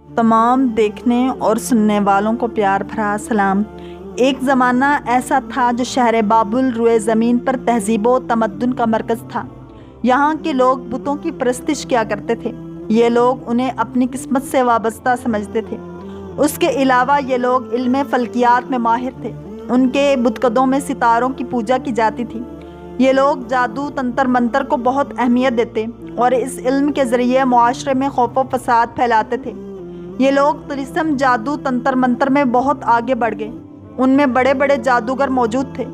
تمام دیکھنے اور سننے والوں کو پیار بھرا سلام۔ ایک زمانہ ایسا تھا جو شہر بابل روئے زمین پر تہذیب و تمدن کا مرکز تھا۔ یہاں کے لوگ بتوں کی پرستش کیا کرتے تھے۔ یہ لوگ انہیں اپنی قسمت سے وابستہ سمجھتے تھے۔ اس کے علاوہ یہ لوگ علم فلکیات میں ماہر تھے۔ ان کے بتکدوں میں ستاروں کی پوجا کی جاتی تھی۔ یہ لوگ جادو تنتر منتر کو بہت اہمیت دیتے اور اس علم کے ذریعے معاشرے میں خوف و فساد پھیلاتے تھے۔ یہ لوگ طلسم جادو تنتر منتر میں بہت آگے بڑھ گئے۔ ان میں بڑے بڑے جادوگر موجود تھے۔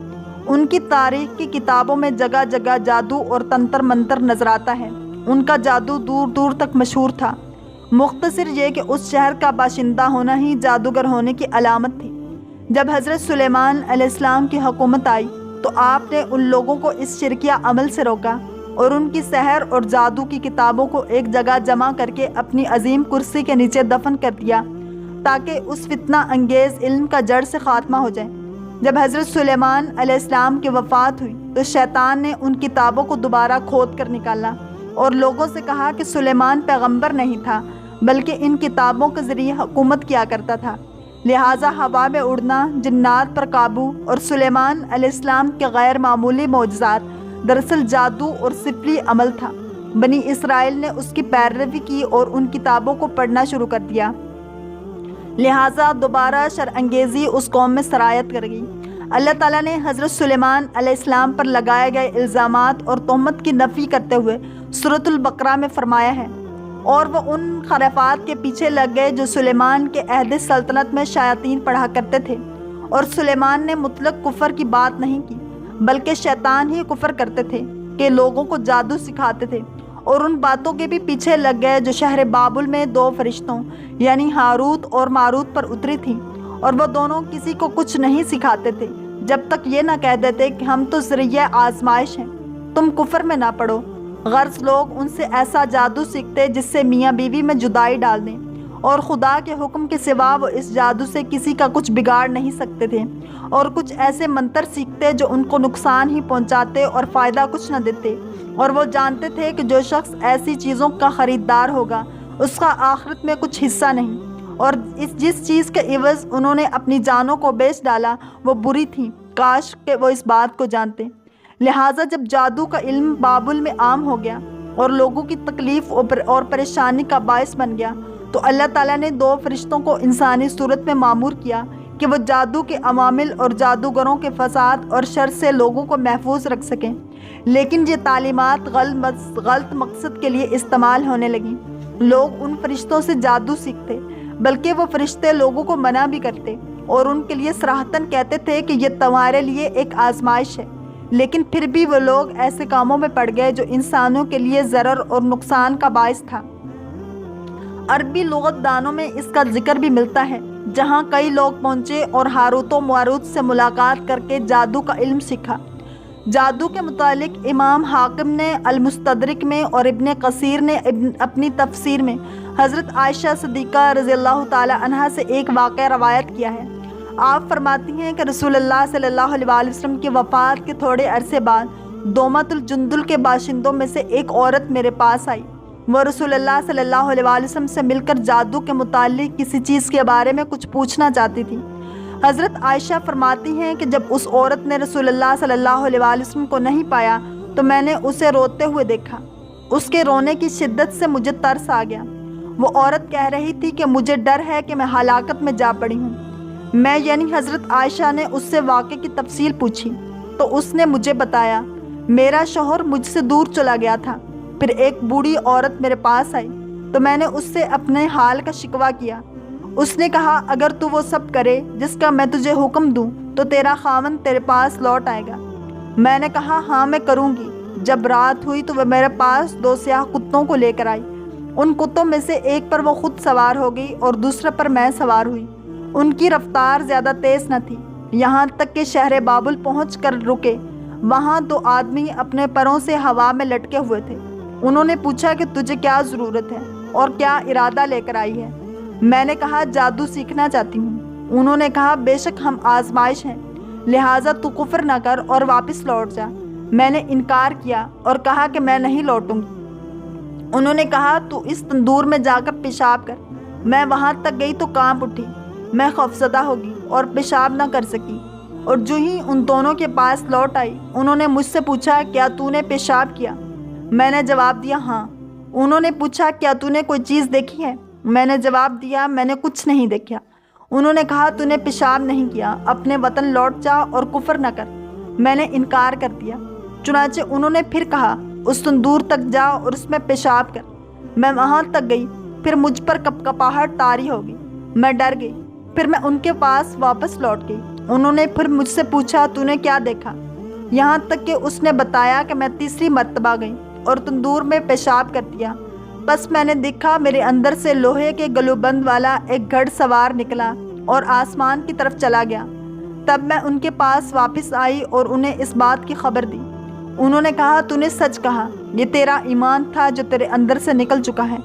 ان کی تاریخ کی کتابوں میں جگہ جگہ جادو اور تنتر منتر نظر آتا ہے۔ ان کا جادو دور دور تک مشہور تھا۔ مختصر یہ کہ اس شہر کا باشندہ ہونا ہی جادوگر ہونے کی علامت تھی۔ جب حضرت سلیمان علیہ السلام کی حکومت آئی تو آپ نے ان لوگوں کو اس شرکیہ عمل سے روکا اور ان کی سحر اور جادو کی کتابوں کو ایک جگہ جمع کر کے اپنی عظیم کرسی کے نیچے دفن کر دیا تاکہ اس فتنہ انگیز علم کا جڑ سے خاتمہ ہو جائے۔ جب حضرت سلیمان علیہ السلام کی وفات ہوئی تو شیطان نے ان کتابوں کو دوبارہ کھود کر نکالا اور لوگوں سے کہا کہ سلیمان پیغمبر نہیں تھا بلکہ ان کتابوں کے ذریعے حکومت کیا کرتا تھا۔ لہٰذا ہوا میں اڑنا، جنات پر قابو اور سلیمان علیہ السلام کے غیر معمولی معجزات دراصل جادو اور سفلی عمل تھا۔ بنی اسرائیل نے اس کی پیروی کی اور ان کتابوں کو پڑھنا شروع کر دیا۔ لہٰذا دوبارہ شر انگیزی اس قوم میں سرایت کر گئی۔ اللہ تعالیٰ نے حضرت سلیمان علیہ السلام پر لگائے گئے الزامات اور تہمت کی نفی کرتے ہوئے سورۃ البقرہ میں فرمایا ہے، اور وہ ان خرافات کے پیچھے لگ گئے جو سلیمان کے عہد سلطنت میں شیاطین پڑھا کرتے تھے، اور سلیمان نے مطلق کفر کی بات نہیں کی بلکہ شیطان ہی کفر کرتے تھے کہ لوگوں کو جادو سکھاتے تھے، اور ان باتوں کے بھی پیچھے لگ گئے جو شہر بابل میں دو فرشتوں یعنی ہاروت اور ماروت پر اتری تھیں، اور وہ دونوں کسی کو کچھ نہیں سکھاتے تھے جب تک یہ نہ کہہ دیتے کہ ہم تو ذریعہ آزمائش ہیں، تم کفر میں نہ پڑو۔ غرض لوگ ان سے ایسا جادو سیکھتے جس سے میاں بیوی میں جدائی ڈال دیں، اور خدا کے حکم کے سوا وہ اس جادو سے کسی کا کچھ بگاڑ نہیں سکتے تھے، اور کچھ ایسے منتر سیکھتے جو ان کو نقصان ہی پہنچاتے اور فائدہ کچھ نہ دیتے، اور وہ جانتے تھے کہ جو شخص ایسی چیزوں کا خریدار ہوگا اس کا آخرت میں کچھ حصہ نہیں، اور جس چیز کے عوض انہوں نے اپنی جانوں کو بیچ ڈالا وہ بری تھی، کاش کہ وہ اس بات کو جانتے۔ لہٰذا جب جادو کا علم بابل میں عام ہو گیا اور لوگوں کی تکلیف اور پریشانی کا باعث بن گیا تو اللہ تعالیٰ نے دو فرشتوں کو انسانی صورت میں مامور کیا کہ وہ جادو کے عوامل اور جادوگروں کے فساد اور شر سے لوگوں کو محفوظ رکھ سکیں، لیکن یہ تعلیمات غلط مقصد کے لیے استعمال ہونے لگیں۔ لوگ ان فرشتوں سے جادو سیکھتے بلکہ وہ فرشتے لوگوں کو منع بھی کرتے اور ان کے لیے صراحتاً کہتے تھے کہ یہ تمہارے لیے ایک آزمائش ہے، لیکن پھر بھی وہ لوگ ایسے کاموں میں پڑ گئے جو انسانوں کے لیے ضرر اور نقصان کا باعث تھا۔ عربی لغت دانوں میں اس کا ذکر بھی ملتا ہے، جہاں کئی لوگ پہنچے اور ہاروت و ماروت سے ملاقات کر کے جادو کا علم سیکھا۔ جادو کے متعلق امام حاکم نے المستدرک میں اور ابن کثیر نے اپنی تفسیر میں حضرت عائشہ صدیقہ رضی اللہ تعالی عنہا سے ایک واقعہ روایت کیا ہے۔ آپ فرماتی ہیں کہ رسول اللہ صلی اللہ علیہ وسلم کی وفات کے تھوڑے عرصے بعد دومت الجندل کے باشندوں میں سے ایک عورت میرے پاس آئی۔ وہ رسول اللہ صلی اللہ علیہ وسلم سے مل کر جادو کے متعلق کسی چیز کے بارے میں کچھ پوچھنا چاہتی تھی۔ حضرت عائشہ فرماتی ہیں کہ جب اس عورت نے رسول اللہ صلی اللہ علیہ وسلم کو نہیں پایا تو میں نے اسے روتے ہوئے دیکھا۔ اس کے رونے کی شدت سے مجھے ترس آ گیا۔ وہ عورت کہہ رہی تھی کہ مجھے ڈر ہے کہ میں ہلاکت میں جا پڑی ہوں۔ میں یعنی حضرت عائشہ نے اس سے واقعے کی تفصیل پوچھی تو اس نے مجھے بتایا، میرا شوہر مجھ سے دور چلا گیا تھا، پھر ایک بوڑھی عورت میرے پاس آئی تو میں نے اس سے اپنے حال کا شکوہ کیا۔ اس نے کہا اگر تو وہ سب کرے جس کا میں تجھے حکم دوں تو تیرا خاوند تیرے پاس لوٹ آئے گا۔ میں نے کہا ہاں میں کروں گی۔ جب رات ہوئی تو وہ میرے پاس دو سیاہ کتوں کو لے کر آئی۔ ان کتوں میں سے ایک پر وہ خود سوار ہو گئی اور دوسرے پر میں سوار ہوئی۔ ان کی رفتار زیادہ تیز نہ تھی، یہاں تک کہ شہر بابل پہنچ کر رکے۔ وہاں دو آدمی اپنے پروں سے ہوا میں لٹکے ہوئے تھے۔ انہوں نے پوچھا کہ تجھے کیا ضرورت ہے اور کیا ارادہ لے کر آئی ہے؟ میں نے کہا جادو سیکھنا چاہتی ہوں۔ انہوں نے کہا بے شک ہم آزمائش ہیں، لہٰذا تو کفر نہ کر اور واپس لوٹ جا۔ میں نے انکار کیا اور کہا کہ میں نہیں لوٹوں گی۔ انہوں نے کہا تو اس تندور میں جا کر پیشاب کر۔ میں وہاں تک گئی تو کانپ اٹھی، میں خوفزدہ ہوگی اور پیشاب نہ کر سکی، اور جو ہی ان دونوں کے پاس لوٹ آئی انہوں نے مجھ سے پوچھا کیا تو نے پیشاب کیا؟ میں نے جواب دیا ہاں۔ انہوں نے پوچھا کیا تو نے کوئی چیز دیکھی ہے؟ میں نے جواب دیا میں نے کچھ نہیں دیکھا۔ انہوں نے کہا تو نے پیشاب نہیں کیا، اپنے وطن لوٹ جا اور کفر نہ کر۔ میں نے انکار کر دیا۔ چنانچہ انہوں نے پھر کہا اس تندور تک جا اور اس میں پیشاب کر۔ میں وہاں تک گئی، پھر مجھ پر کپکپاہٹ طاری ہو گئی، میں ڈر گئی، پھر میں ان کے پاس واپس لوٹ گئی۔ انہوں نے پھر مجھ سے پوچھا تو نے کیا دیکھا؟ یہاں تک کہ اس نے بتایا کہ میں تیسری مرتبہ گئی اور تندور میں پیشاب کر دیا۔ بس میں نے دیکھا میرے اندر سے لوہے کے گلوبند والا ایک گھڑ سوار نکلا اور آسمان کی طرف چلا گیا۔ تب میں ان کے پاس واپس آئی اور انہیں اس بات کی خبر دی۔ انہوں نے کہا تو نے سچ کہا، یہ تیرا ایمان تھا جو تیرے اندر سے نکل چکا ہے،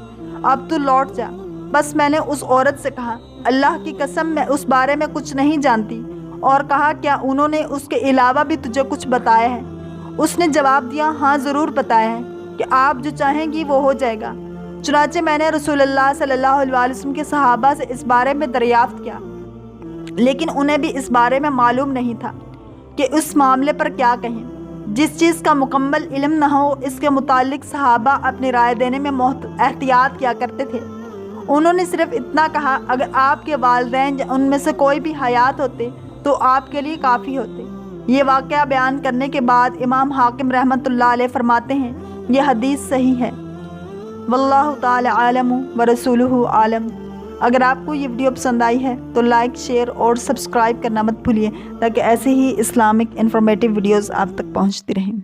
اب تو لوٹ جا۔ بس میں نے اس عورت سے کہا اللہ کی قسم میں اس بارے میں کچھ نہیں جانتی، اور کہا کیا انہوں نے اس کے علاوہ بھی تجھے کچھ بتایا ہے؟ اس نے جواب دیا ہاں ضرور بتایا ہے کہ آپ جو چاہیں گی وہ ہو جائے گا۔ چنانچہ میں نے رسول اللہ صلی اللہ علیہ وسلم کے صحابہ سے اس بارے میں دریافت کیا، لیکن انہیں بھی اس بارے میں معلوم نہیں تھا کہ اس معاملے پر کیا کہیں۔ جس چیز کا مکمل علم نہ ہو اس کے متعلق صحابہ اپنی رائے دینے میں احتیاط کیا کرتے تھے۔ انہوں نے صرف اتنا کہا اگر آپ کے والدین یا ان میں سے کوئی بھی حیات ہوتے تو آپ کے لیے کافی ہوتے۔ یہ واقعہ بیان کرنے کے بعد امام حاکم رحمۃ اللہ علیہ فرماتے ہیں یہ حدیث صحیح ہے۔ واللہ تعالی عالم ورسولہ عالم۔ اگر آپ کو یہ ویڈیو پسند آئی ہے تو لائک، شیئر اور سبسکرائب کرنا مت بھولیے تاکہ ایسے ہی اسلامک انفارمیٹیو ویڈیوز آپ تک پہنچتی رہیں۔